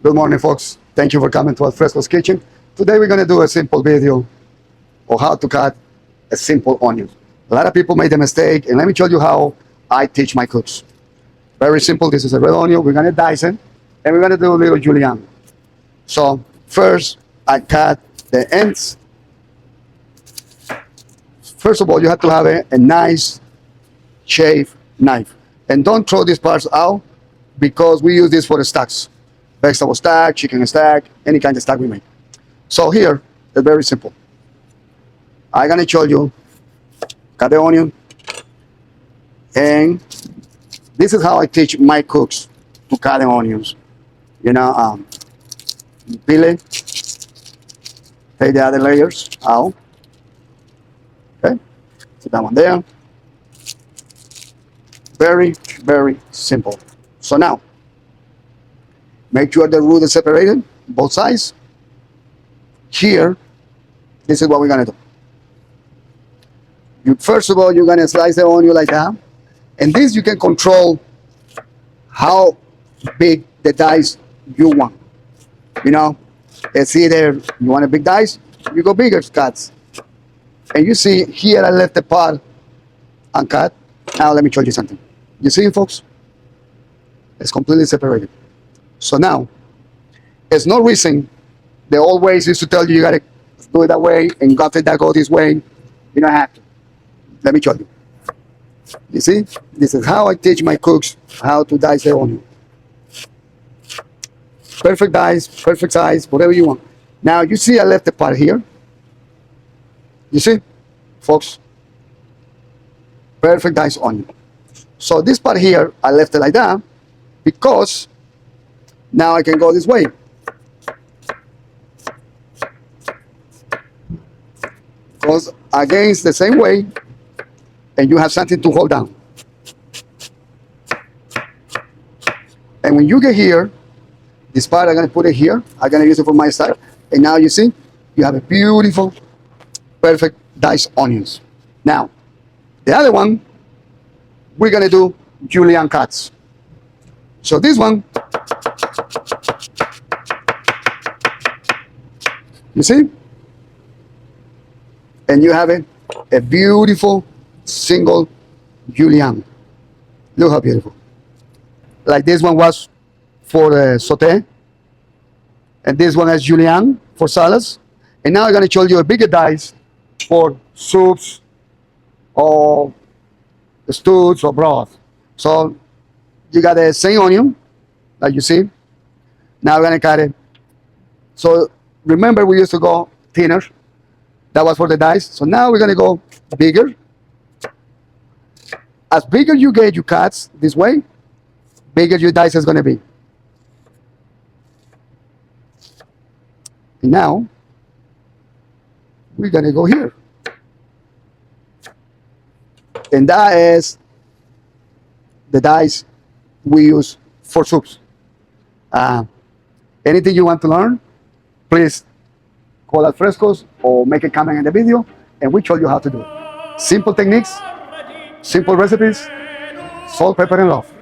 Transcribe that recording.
Good morning, folks. Thank you for coming to Alfresco's Kitchen. Today we're going to do a simple video of how to cut a simple onion. A lot of people made the mistake, and let me show you how I teach my cooks. Very simple. This is a red onion. We're going to dice it, and we're going to do a little julienne. So first, I cut the ends. First of all, you have to have a nice shaved knife. And don't throw these parts out because we use this for the stacks. Vegetable stack, chicken stack, any kind of stack we make. So here, it's very simple. I'm going to show you, cut the onion. And this is how I teach my cooks to cut the onions. You know, peel it, take the other layers out. Okay, put that one there. Very, very simple. So now, make sure the root is separated, both sides. Here, this is what we're gonna do. First of all, you're gonna slice the onion like that. And this you can control how big the dice you want. You know, it's either you want a big dice, you go bigger cuts. And you see here I left the part uncut. Now let me show you something. You see, folks? It's completely separated. So now, there's no reason the old ways used to tell you gotta do it that way and got it that go this way. You don't have to. Let me show you. You see? This is how I teach my cooks how to dice the onion. Perfect dice, perfect size, whatever you want. Now you see I left the part here. You see, folks? Perfect dice onion. So this part here, I left it like that because now I can go this way. Goes against the same way, and you have something to hold down. And when you get here, this part I'm going to put it here. I'm going to use it for my style. And now you see, you have a beautiful, perfect diced onions. Now, the other one, we're going to do julienne cuts. So this one, you see? And you have a beautiful single julienne. Look how beautiful. Like this one was for the saute. And this one has julienne for salads. And now I'm going to show you a bigger dice for soups or stews or broth. So you got the same onion, like you see. Now we're going to cut it. So remember we used to go thinner. That was for the dice. So now we're going to go bigger. As bigger you get your cuts this way, bigger your dice is going to be. And now we're going to go here. And that is the dice we use for soups. Anything you want to learn, please call Alfresco's or make a comment in the video, and we show you how to do it. Simple techniques, simple recipes, salt, pepper, and love.